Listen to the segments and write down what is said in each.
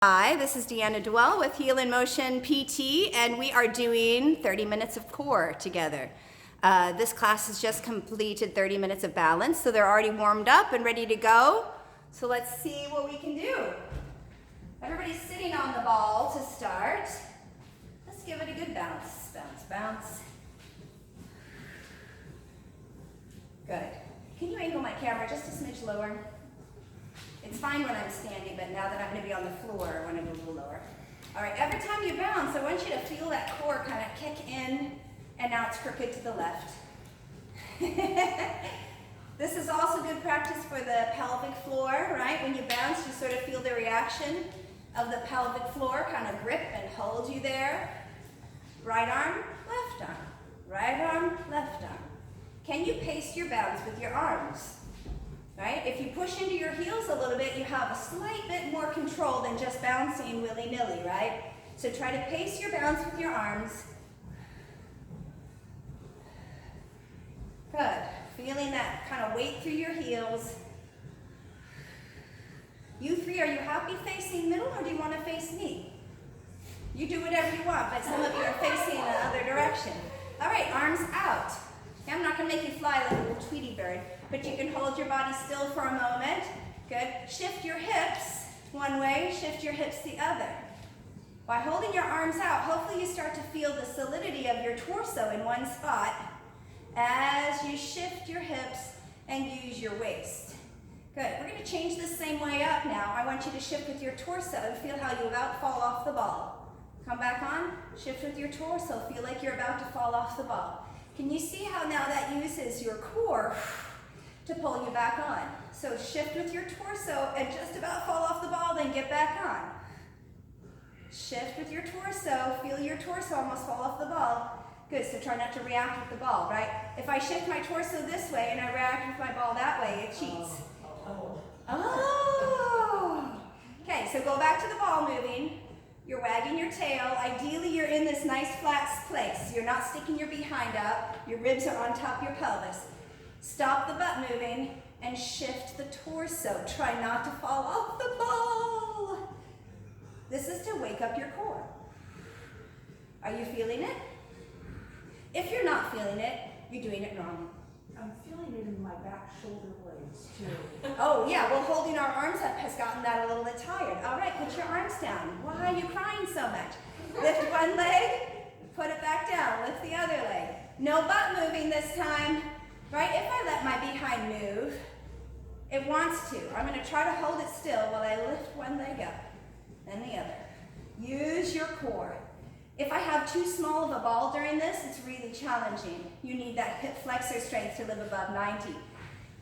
Hi, this is Deanna Dwell with Heel in Motion PT, and we are doing 30 minutes of core together. This class has just completed 30 minutes of balance, so they're already warmed up and ready to go. So let's see what we can do. Everybody's sitting on the ball to start. Let's give it a good bounce, bounce, bounce. Good. Can you angle my camera just a smidge lower? It's fine when I'm standing, but now that I'm going to be on the floor, I want to go a little lower. All right, every time you bounce, I want you to feel that core kind of kick in, and now it's crooked to the left. This is also good practice for the pelvic floor, right? When you bounce, you sort of feel the reaction of the pelvic floor kind of grip and hold you there. Right arm, left arm. Right arm, left arm. Can you pace your bounce with your arms? Right? If you push into your heels a little bit, you have a slight bit more control than just bouncing willy-nilly, right? So try to pace your bounce with your arms. Good. Feeling that kind of weight through your heels. You three, are you happy facing middle, or do you want to face me? You do whatever you want, but some of you are facing the other direction. All right, arms out. I'm not going to make you fly like a little Tweety bird, but you can hold your body still for a moment. Good. Shift your hips one way, shift your hips the other. By holding your arms out, hopefully you start to feel the solidity of your torso in one spot as you shift your hips and use your waist. Good. We're going to change this same way up now. I want you to shift with your torso and feel how you about fall off the ball. Come back on, shift with your torso. Feel like you're about to fall off the ball. Can you see how now that uses your core to pull you back on? So shift with your torso and just about fall off the ball, then get back on. Shift with your torso, feel your torso almost fall off the ball. Good, so try not to react with the ball, right? If I shift my torso this way and I react with my ball that way, it cheats. Oh! Okay, so go back to the ball moving. You're wagging your tail. Ideally, you're in this nice flat place. You're not sticking your behind up. Your ribs are on top of your pelvis. Stop the butt moving and shift the torso. Try not to fall off the ball. This is to wake up your core. Are you feeling it? If you're not feeling it, you're doing it wrong. I'm feeling it in my back shoulder blades too. Oh yeah, well holding our arms up has gotten that a little bit tired. All right, put your arms down. Why are you crying so much? Lift one leg, put it back down. Lift the other leg. No butt moving this time, right? If I let my behind move, it wants to. I'm going to try to hold it still while I lift one leg up, then the other. Use your core. If I have too small of a ball during this, it's really challenging. You need that hip flexor strength to live above 90.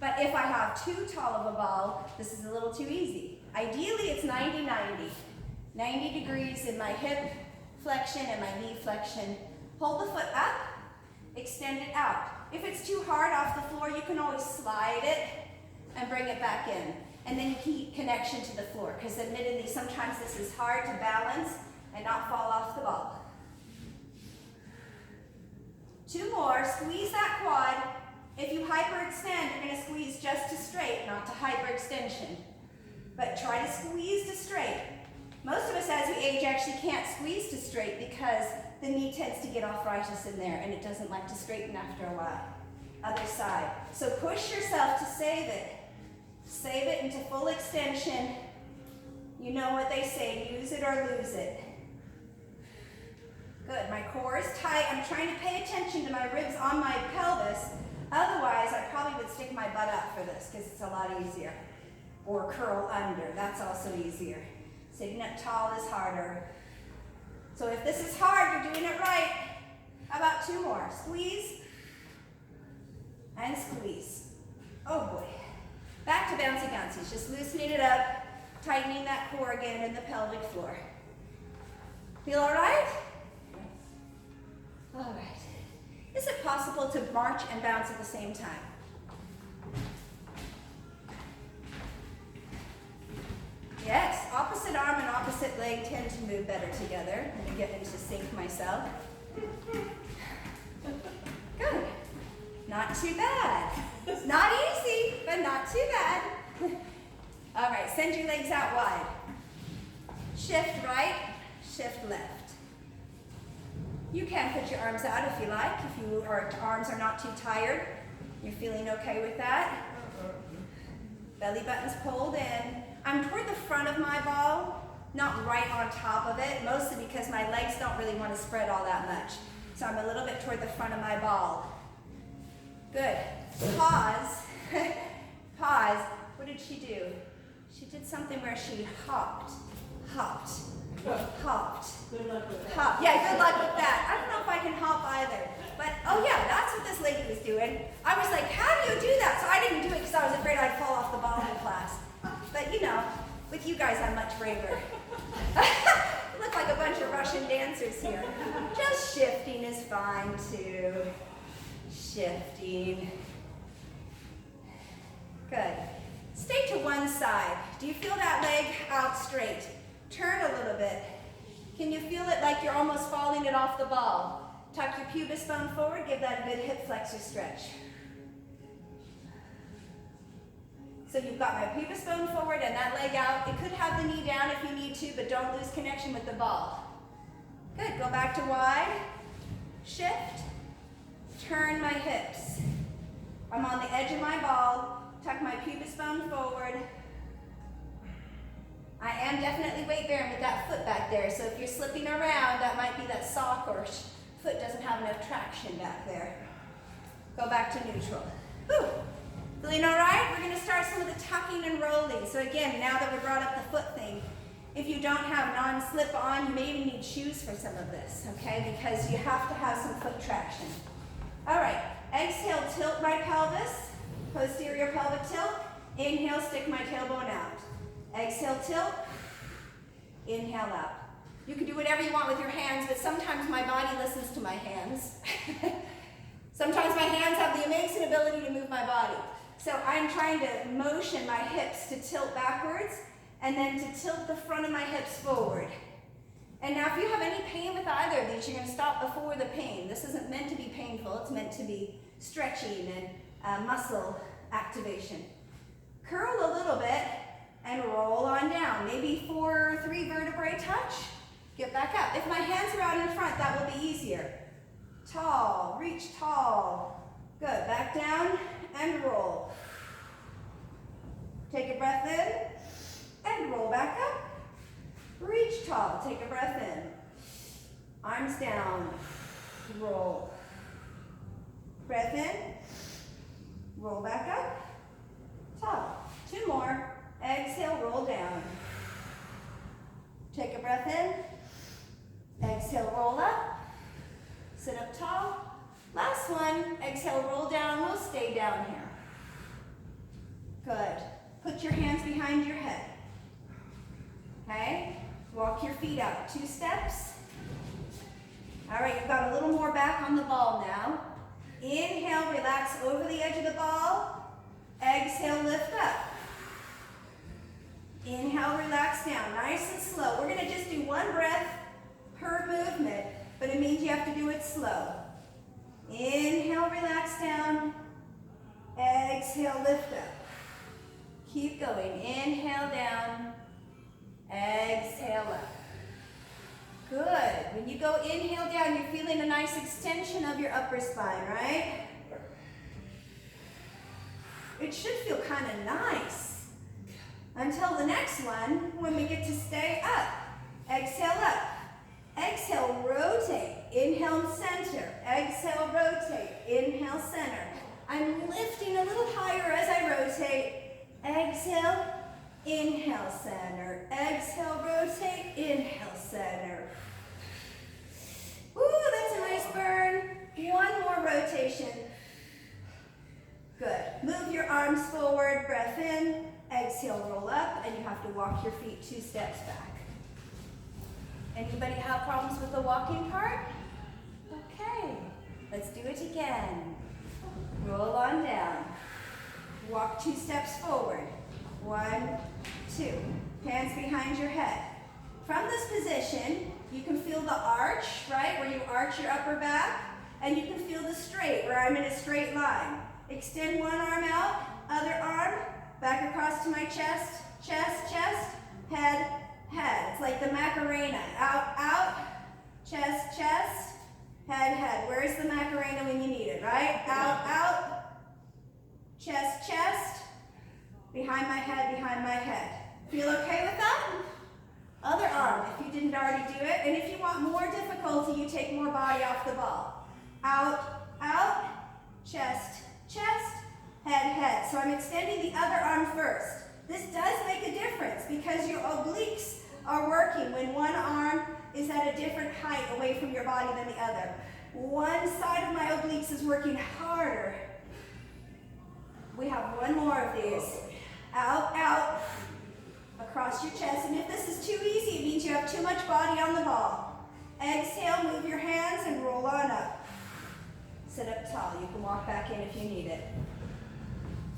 But if I have too tall of a ball, this is a little too easy. Ideally, it's 90-90. 90 degrees in my hip flexion and my knee flexion. Hold the foot up, extend it out. If it's too hard off the floor, you can always slide it and bring it back in. And then you keep connection to the floor, because admittedly, sometimes this is hard to balance and not fall off the ball. Two more, squeeze that quad. If you hyperextend, you're going to squeeze just to straight, not to hyperextension. But try to squeeze to straight. Most of us as we age actually can't squeeze to straight because the knee tends to get arthritis in there and it doesn't like to straighten after a while. Other side. So push yourself to save it. Save it into full extension. You know what they say, use it or lose it. Good, my core is tight. I'm trying to pay attention to my ribs on my pelvis. Otherwise, I probably would stick my butt out for this because it's a lot easier. Or curl under, that's also easier. Sitting up tall is harder. So if this is hard, you're doing it right. How about two more? Squeeze and squeeze. Oh boy. Back to bouncy bouncies, just loosening it up, tightening that core again in the pelvic floor. Feel all right? All right. Is it possible to march and bounce at the same time? Yes, opposite arm and opposite leg tend to move better together. Let me get into sync myself. Good. Not too bad. Not easy, but not too bad. All right, send your legs out wide. Shift right, shift left. You can put your arms out if you like, if your arms are not too tired. You're feeling okay with that? Belly button's pulled in. I'm toward the front of my ball, not right on top of it, mostly because my legs don't really want to spread all that much. So I'm a little bit toward the front of my ball. Good. Pause. Pause. What did she do? She did something where she hopped, hopped, hopped, hopped. Yeah, good luck with that. I don't know if I can hop either. But, oh yeah, that's what this lady was doing. I was like, how do you do that? So I didn't do it because I was afraid I'd fall off the ball in class. But you know, with you guys, I'm much braver. You look like a bunch of Russian dancers here. Just shifting is fine too. Shifting. Good. Stay to one side. Do you feel that leg out straight? Turn a little bit. Can you feel it like you're almost falling it off the ball? Tuck your pubis bone forward, give that a good hip flexor stretch. So you've got my pubis bone forward and that leg out. It could have the knee down if you need to, but don't lose connection with the ball. Good, go back to wide. Shift, turn my hips. I'm on the edge of my ball, tuck my pubis bone forward. I am definitely weight bearing with that foot back there, so if you're slipping around, that might be that sock or foot doesn't have enough traction back there. Go back to neutral. Whew. Feeling all right? We're going to start some of the tucking and rolling. So again, now that we brought up the foot thing, if you don't have non-slip on, you may even need shoes for some of this, okay? Because you have to have some foot traction. All right, exhale, tilt my pelvis, posterior pelvic tilt. Inhale, stick my tailbone out. Exhale, tilt. Inhale out. You can do whatever you want with your hands, but sometimes my body listens to my hands. Sometimes my hands have the amazing ability to move my body. So I'm trying to motion my hips to tilt backwards and then to tilt the front of my hips forward. And now if you have any pain with either of these, you're going to stop before the pain. This isn't meant to be painful. It's meant to be stretching and muscle activation. Curl a little bit and roll on down. Maybe 4 or 3 vertebrae touch. Get back up. If my hands are out in front, that will be easier. Tall, reach tall. Good, back down and roll. Take a breath in and roll back up. Reach tall, take a breath in. Arms down, roll. Breath in, roll back up, tall. 2 more, exhale, roll down. Take a breath in, exhale, roll up, sit up tall. Last one, exhale, roll down, we'll stay down here. Good. Put your hands behind your head. Okay? Walk your feet out 2 steps. All right, you've got a little more back on the ball now. Inhale, relax over the edge of the ball. Exhale, lift up. Inhale, relax down, nice and slow. We're going to just do 1 breath per movement, but it means you have to do it slow. Inhale, relax down. Exhale, lift up. Keep going. Inhale down. Exhale up. Good. When you go inhale down, you're feeling a nice extension of your upper spine, right? It should feel kind of nice. Until the next one, when we get to stay up. Exhale up. Exhale, rotate. Inhale, center. Exhale, rotate. Inhale, center. I'm lifting a little higher as I rotate. Exhale, inhale, center. Exhale, rotate. Inhale, center. Ooh, that's a nice burn. 1 more rotation. Good. Move your arms forward. Breath in. Exhale, roll up, and you have to walk your feet 2 steps back. Anybody have problems with the walking part? Okay, let's do it again. Roll on down. Walk 2 steps forward. 1, 2. Hands behind your head. From this position, you can feel the arch, right, where you arch your upper back, and you can feel the straight, where I'm in a straight line. Extend 1 arm out, other arm, back across to my chest, chest, chest, head, head. It's like the Macarena. Out, out, chest, chest, head, head. Where's the Macarena when you need it, right? Out, out, chest, chest, behind my head, behind my head. Feel okay with that? Other arm, if you didn't already do it. And if you want more difficulty, you take more body off the ball. Out, out, chest, chest, head, head. So I'm extending the other arm first. This does make a difference because your obliques are working when one arm is at a different height away from your body than the other. One side of my obliques is working harder. We have one more of these. Out, out, across your chest. And if this is too easy, it means you have too much body on the ball. Exhale, move your hands and roll on up. Sit up tall. You can walk back in if you need it.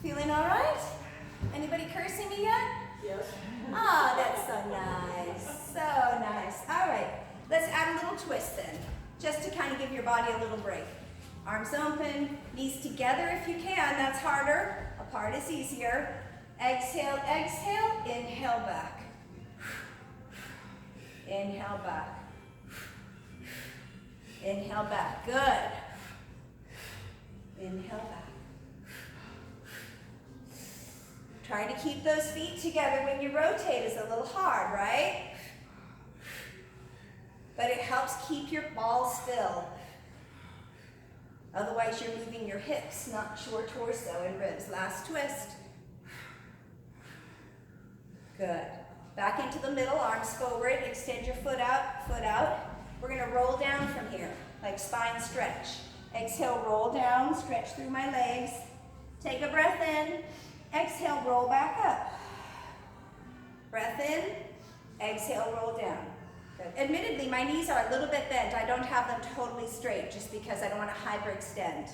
Feeling all right? Anybody cursing me yet? Yes. Ah, that's so nice. So nice. All right, let's add a little twist then, just to kind of give your body a little break. Arms open, knees together if you can. That's harder. Apart is easier. Exhale, exhale, inhale back. Inhale back. Inhale back. Good. Inhale back. Trying to keep those feet together when you rotate is a little hard, right? But it helps keep your ball still. Otherwise, you're moving your hips, not your torso and ribs. Last twist. Good. Back into the middle, arms forward. Extend your foot out, foot out. We're going to roll down from here, like spine stretch. Exhale, roll down, stretch through my legs. Take a breath in. Exhale, roll back up. Breath in. Exhale, roll down. Good. Admittedly, my knees are a little bit bent. I don't have them totally straight just because I don't want to hyperextend.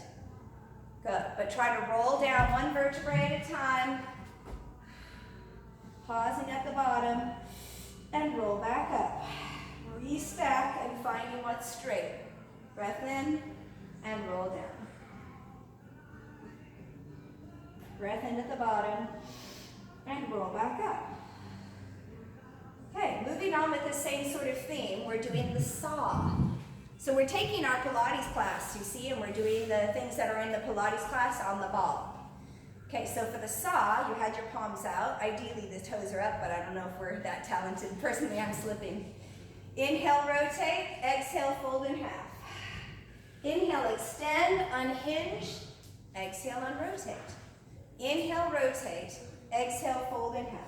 Good. But try to roll down one vertebrae at a time. Pausing at the bottom and roll back up. Restack and finding what's straight. Breath in and roll down. Breath in at the bottom and roll back up. Okay, moving on with the same sort of theme, we're doing the saw. So we're taking our Pilates class, you see, and we're doing the things that are in the Pilates class on the ball. Okay, so for the saw, you had your palms out. Ideally, the toes are up, but I don't know if we're that talented. Personally, I'm slipping. Inhale, rotate. Exhale, fold in half. Inhale, extend, unhinge. Exhale, unrotate. Inhale, rotate. Exhale, fold in half.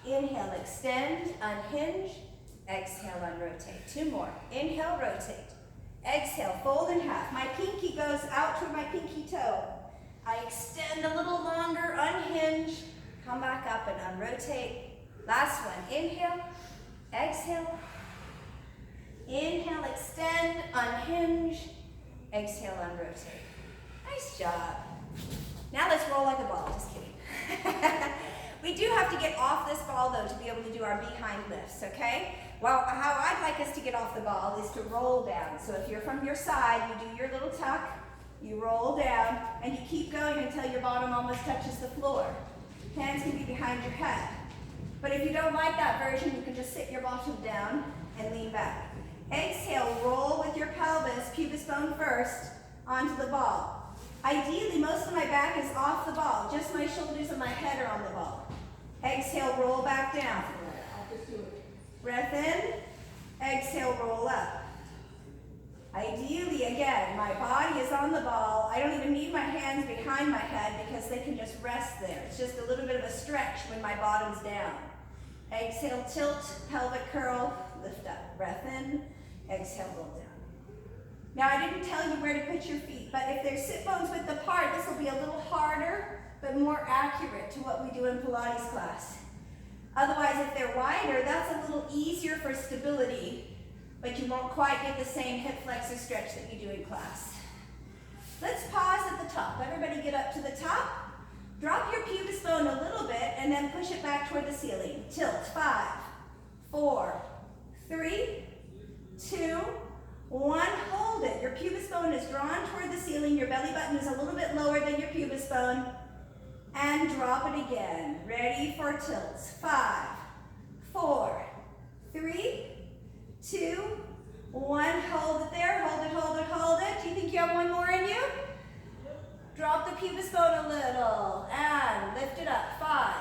Inhale, extend, unhinge. Exhale, unrotate. Two more. Inhale, rotate. Exhale, fold in half. My pinky goes out toward my pinky toe. I extend a little longer, unhinge, come back up and unrotate. Last one, inhale, exhale. Inhale, extend, unhinge. Exhale, unrotate. Nice job. Now let's roll like a ball, just kidding. We do have to get off this ball though to be able to do our behind lifts, okay? Well, how I'd like us to get off the ball is to roll down. So if you're from your side, you do your little tuck, you roll down, and you keep going until your bottom almost touches the floor. Hands can be behind your head. But if you don't like that version, you can just sit your bottom down and lean back. Exhale, roll with your pelvis, pubis bone first, onto the ball. Ideally, most of my back is off the ball. Just my shoulders and my head are on the ball. Exhale, roll back down. Breath in. Exhale, roll up. Ideally, again, my body is on the ball. I don't even need my hands behind my head because they can just rest there. It's just a little bit of a stretch when my bottom's down. Exhale, tilt, pelvic curl, lift up. Breath in, exhale, roll down. Now, I didn't tell you where to put your feet, but if their sit bones width apart, this will be a little harder, but more accurate to what we do in Pilates class. Otherwise, if they're wider, that's a little easier for stability, but you won't quite get the same hip flexor stretch that you do in class. Let's pause at the top. Everybody get up to the top. Drop your pubis bone a little bit and then push it back toward the ceiling. Tilt. 5, 4, 3, 2, 1. Hold it. Your pubis bone is drawn toward the ceiling. Your belly button is a little bit lower than your pubis bone. And drop it again. Ready for tilts. 5, 4, 3, 2, 1. Hold it there. Hold it, hold it, hold it. Do you think you have one more in you? Drop the pubic bone a little and lift it up. 5,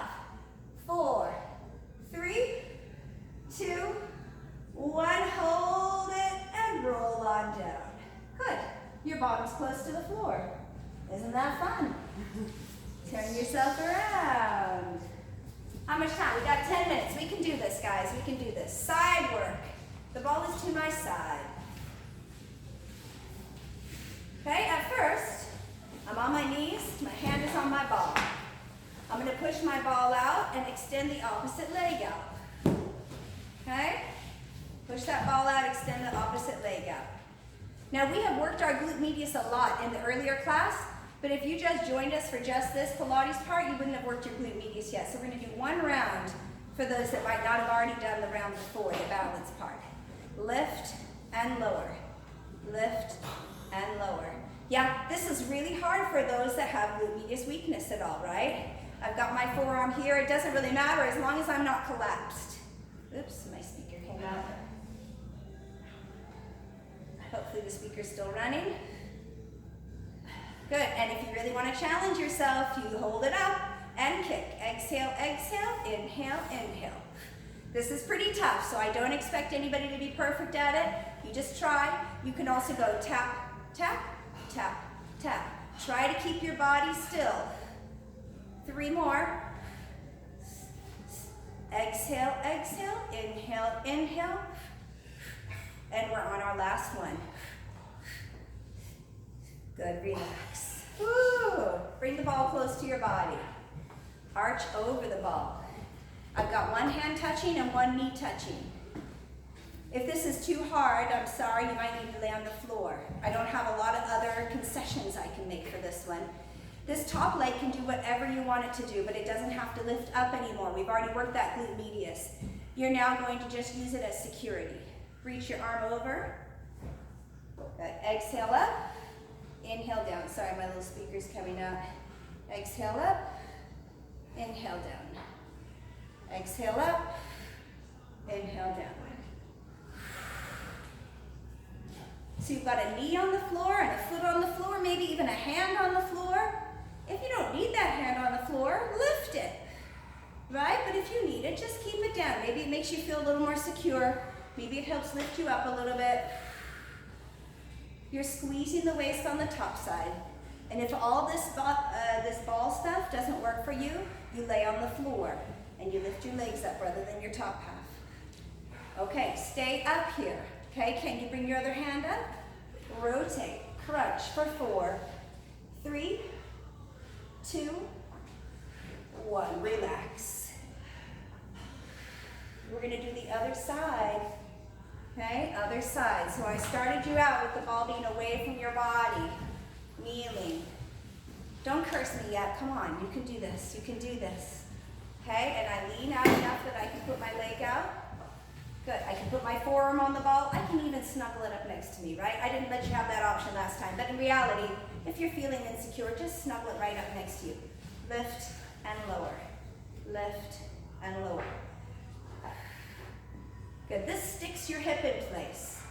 4, 3, 2, 1. Hold it and roll on down. Good. Your bottom's close to the floor. Isn't that fun? Turn yourself around. How much time? We got 10 minutes. We can do this, guys. We can do this. Side work. The ball is to my side. Okay, at first, I'm on my knees. My hand is on my ball. I'm going to push my ball out and extend the opposite leg out. Okay? Push that ball out, extend the opposite leg out. Now, we have worked our glute medius a lot in the earlier class, but if you just joined us for just this Pilates part, you wouldn't have worked your glute medius yet. So we're going to do one round for those that might not have already done the round before, the balance part. Lift and lower. Lift and lower. Yeah, this is really hard for those that have glute medius weakness at all, right? I've got my forearm here. It doesn't really matter as long as I'm not collapsed. Oops, my speaker came out. Hopefully the speaker's still running. Good, and if you really want to challenge yourself, you hold it up and kick. Exhale, exhale, inhale, inhale. This is pretty tough, so I don't expect anybody to be perfect at it. You just try. You can also go tap, tap, tap, tap. Try to keep your body still. 3 more. Exhale, exhale, inhale, inhale. And we're on our last one. Good, relax. Woo! Bring the ball close to your body. Arch over the ball. I've got one hand touching and one knee touching. If this is too hard, I'm sorry, you might need to lay on the floor. I don't have a lot of other concessions I can make for this one. This top leg can do whatever you want it to do, but it doesn't have to lift up anymore. We've already worked that glute medius. You're now going to just use it as security. Reach your arm over. Good. Exhale up. Inhale down. Sorry, my little speaker's coming out. Exhale up. Inhale down. Exhale up. Inhale down. So you've got a knee on the floor and a foot on the floor, maybe even a hand on the floor. If you don't need that hand on the floor, lift it, right? But if you need it, just keep it down. Maybe it makes you feel a little more secure. Maybe it helps lift you up a little bit. You're squeezing the waist on the top side. And if all this ball stuff doesn't work for you, you lay on the floor and you lift your legs up rather than your top half. Okay, stay up here. Okay, can you bring your other hand up? Rotate, crunch for 4, 3, 2, 1. Relax. We're going to do the other side. Okay, other side. So I started you out with the ball being away from your body. Kneeling. Don't curse me yet. Come on, you can do this. You can do this. Okay, and I lean out enough that I can put my leg out. Good. I can put my forearm on the ball. I can even snuggle it up next to me, right? I didn't let you have that option last time. But in reality, if you're feeling insecure, just snuggle it right up next to you. Lift and lower. Lift and lower. Good. This sticks your hip in place.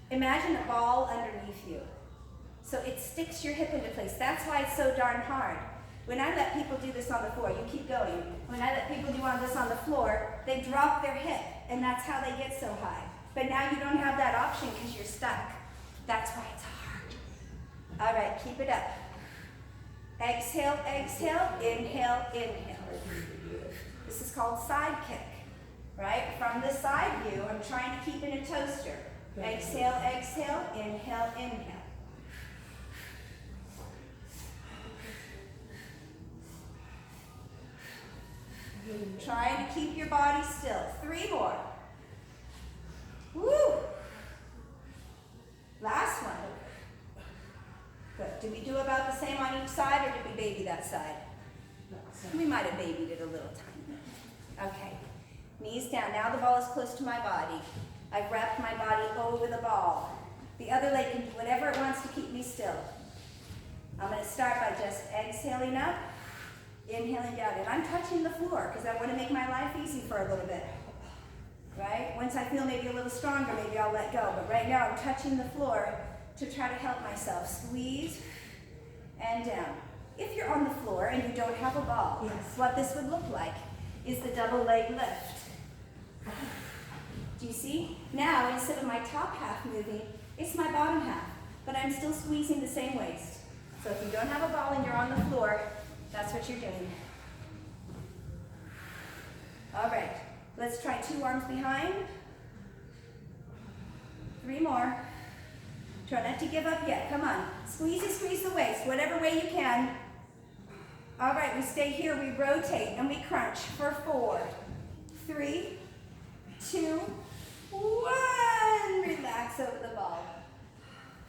Imagine a ball underneath you. So it sticks your hip into place. That's why it's so darn hard. When I let people do this on the floor, you keep going. When I let people do this on the floor, they drop their hip, and that's how they get so high. But now you don't have that option because you're stuck. That's why it's hard. All right, keep it up. Exhale, exhale, inhale, inhale. This is called side kick, right? From the side view, I'm trying to keep in a toaster. Exhale, exhale, inhale, inhale. Trying to keep your body still. 3 more. Woo! Last one. Good. Did we do about the same on each side, or did we baby that side? We might have babied it a little tiny. Okay. Knees down. Now the ball is close to my body. I've wrapped my body over the ball. The other leg can do whatever it wants to keep me still. I'm going to start by just exhaling up. Inhaling down, and I'm touching the floor because I want to make my life easy for a little bit. right? Once I feel maybe a little stronger, maybe I'll let go. But right now I'm touching the floor to try to help myself. Squeeze and down. If you're on the floor and you don't have a ball, yes, what this would look like is the double leg lift. Do you see? Now, instead of my top half moving, it's my bottom half, but I'm still squeezing the same waist. So if you don't have a ball and you're on the floor, that's what you're doing. All right, let's try 2 arms behind. 3 more. Try not to give up yet, come on. Squeeze the waist, whatever way you can. All right, we stay here, we rotate, and we crunch for 4, 3, 2, 1. Relax over the ball.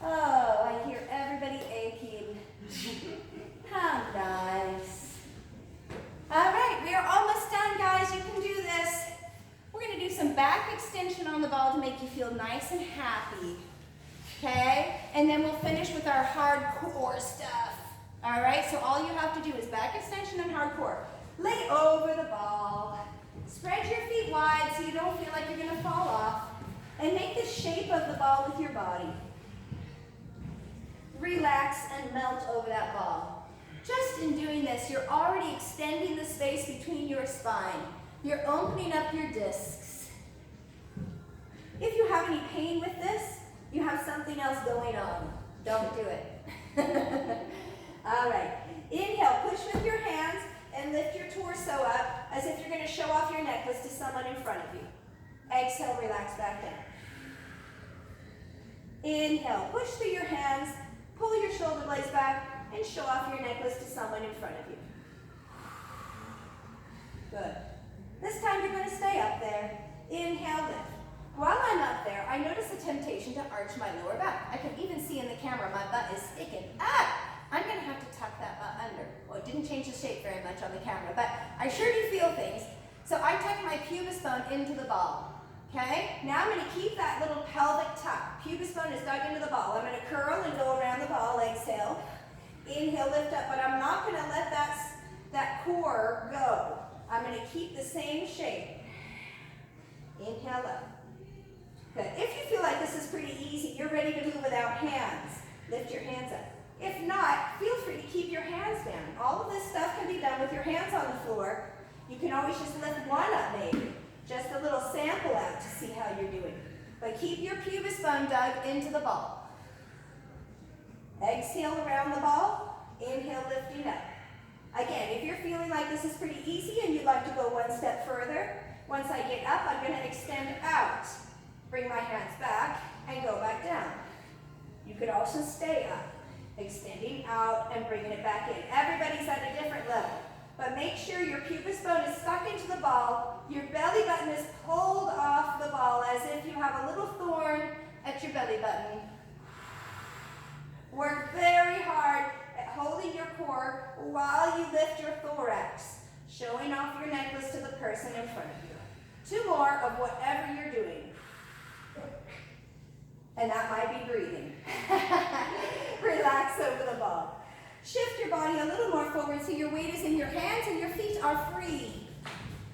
Oh, I hear everybody aching. How nice. All right, we are almost done, guys. You can do this. We're going to do some back extension on the ball to make you feel nice and happy. Okay? And then we'll finish with our hardcore stuff. All right? So all you have to do is back extension and hardcore. Lay over the ball. Spread your feet wide so you don't feel like you're going to fall off. And make the shape of the ball with your body. Relax and melt over that ball. Just in doing this, you're already extending the space between your spine. You're opening up your discs. If you have any pain with this, you have something else going on. Don't do it. All right. Inhale, push with your hands and lift your torso up as if you're going to show off your necklace to someone in front of you. Exhale, relax back down. Inhale, push through your hands, pull your shoulder blades back, and show off your necklace to someone in front of you. Good. This time you're going to stay up there. Inhale, lift. While I'm up there, I notice a temptation to arch my lower back. I can even see in the camera my butt is sticking. I'm going to have to tuck that butt under. Well, it didn't change the shape very much on the camera, but I sure do feel things. So I tuck my pubis bone into the ball. Okay? Now I'm going to keep that little pelvic tuck. Pubis bone is dug into the ball. I'm going to curl and go around the ball. Exhale. Inhale, lift up, but I'm not going to let that core go. I'm going to keep the same shape. Inhale up. Good. If you feel like this is pretty easy, you're ready to move without hands, lift your hands up. If not, feel free to keep your hands down. All of this stuff can be done with your hands on the floor. You can always just lift one up maybe. Just a little sample out to see how you're doing. But keep your pubis bone dug into the ball. Exhale around the ball. Inhale, lifting up. Again, if you're feeling like this is pretty easy and you'd like to go one step further, once I get up, I'm going to extend out. Bring my hands back and go back down. You could also stay up, extending out and bringing it back in. Everybody's at a different level. But make sure your pubis bone is stuck into the ball. Your belly button is pulled off the ball as if you have a little thorn at your belly button. Work very hard at holding your core while you lift your thorax, showing off your necklace to the person in front of you. 2 more of whatever you're doing. And that might be breathing. Relax over the ball. Shift your body a little more forward so your weight is in your hands and your feet are free.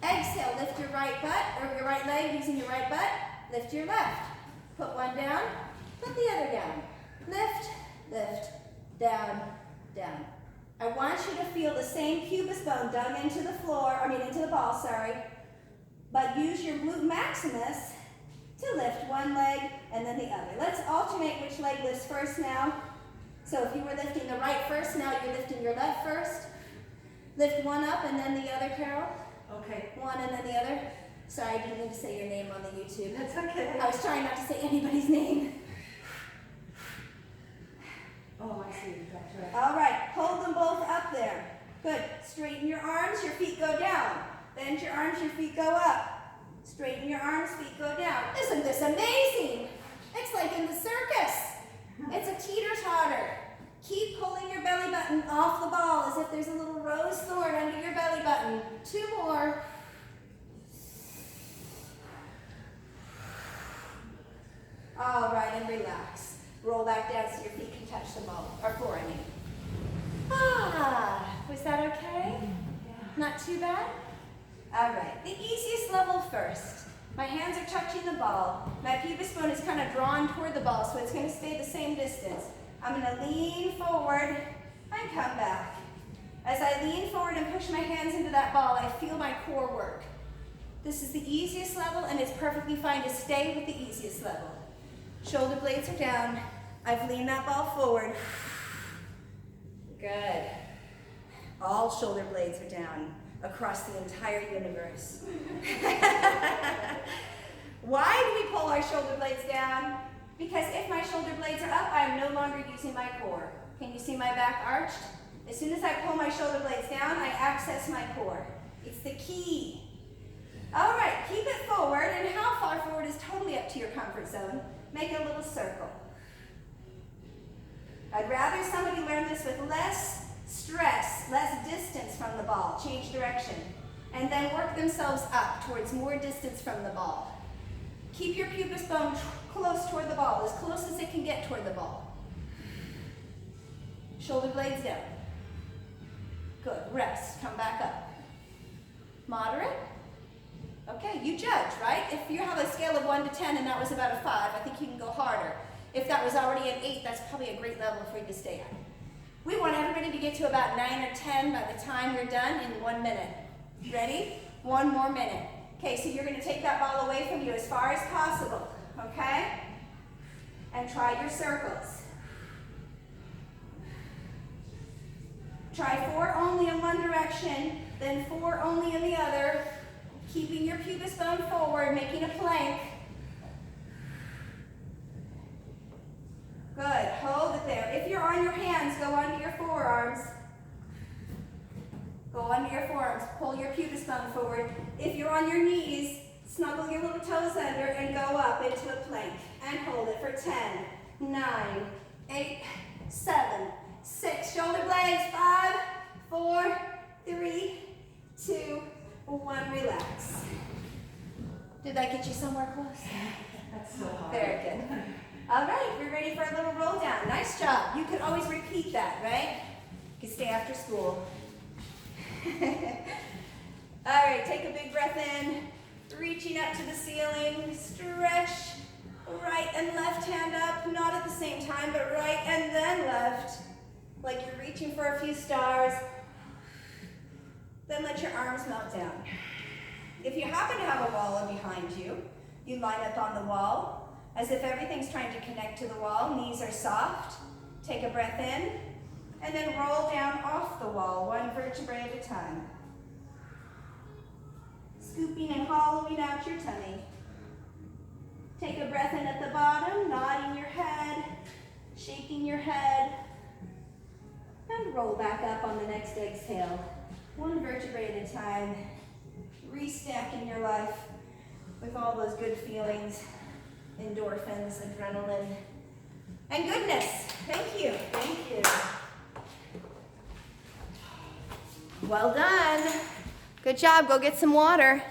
Exhale, lift your right butt or your right leg using your right butt. Lift your left. Put one down, put the other down. Lift, lift, down, down. I want you to feel the same pubis bone dug into the into the ball, sorry. But use your glute maximus to lift one leg and then the other. Let's alternate which leg lifts first now. So if you were lifting the right first, now you're lifting your left first. Lift one up and then the other, Carol. Okay. One and then the other. Sorry, I didn't mean to say your name on the YouTube. That's okay. I was trying not to say anybody's name. Oh, I see. That's right. All right, hold them both up there. Good. Straighten your arms, your feet go down. Bend your arms, your feet go up. Straighten your arms, feet go down. Isn't this amazing? It's like in the circus. It's a teeter-totter. Keep pulling your belly button off the ball as if there's a little rose thorn under your belly button. 2 more. All right, and relax. Roll back down so your feet can touch the ball, or floor, I mean. Was that okay? Yeah. Not too bad? All right, the easiest level first. My hands are touching the ball. My pubis bone is kind of drawn toward the ball, so it's going to stay the same distance. I'm going to lean forward and come back. As I lean forward and push my hands into that ball, I feel my core work. This is the easiest level, and it's perfectly fine to stay with the easiest level. Shoulder blades are down. I've leaned that ball forward. Good. All shoulder blades are down across the entire universe. Why do we pull our shoulder blades down? Because if my shoulder blades are up, I am no longer using my core. Can you see my back arched? As soon as I pull my shoulder blades down, I access my core. It's the key. All right, keep it forward, and how far forward is totally up to your comfort zone. Make a little circle. I'd rather somebody learn this with less stress, less distance from the ball, change direction, and then work themselves up towards more distance from the ball. Keep your pubis bone close toward the ball, as close as it can get toward the ball. Shoulder blades down. Good, rest, come back up. Moderate. Okay, you judge, right? If you have a scale of 1 to 10 and that was about a 5, I think you can go harder. If that was already an 8, that's probably a great level for you to stay at. We want everybody to get to about 9 or 10 by the time you're done in 1 minute. Ready? 1 more minute. Okay, so you're going to take that ball away from you as far as possible, okay? And try your circles. Try 4 only in one direction, then 4 only in the other, keeping your pubis bone forward, making a plank. Good, hold it there. If you're on your hands, go onto your forearms. Go onto your forearms, pull your pubis bone forward. If you're on your knees, snuggle your little toes under and go up into a plank. And hold it for 10, 9, 8, 7, 6. Shoulder blades, 5, 4, 3, 2, 1. Relax. Did that get you somewhere close? That's so hard. Very good. All right, we're ready for a little roll down. Nice job. You could always repeat that, right? You can stay after school. All right, take a big breath in, reaching up to the ceiling, stretch, right and left hand up, not at the same time, but right and then left, like you're reaching for a few stars. Then let your arms melt down. If you happen to have a wall behind you, you line up on the wall, as if everything's trying to connect to the wall. Knees are soft. Take a breath in, and then roll down off the wall, 1 vertebrae at a time. Scooping and hollowing out your tummy. Take a breath in at the bottom, nodding your head, shaking your head, and roll back up on the next exhale. 1 vertebrae at a time, restacking your life with all those good feelings, endorphins, adrenaline, and goodness. Thank you. Thank you. Well done. Good job. Go get some water.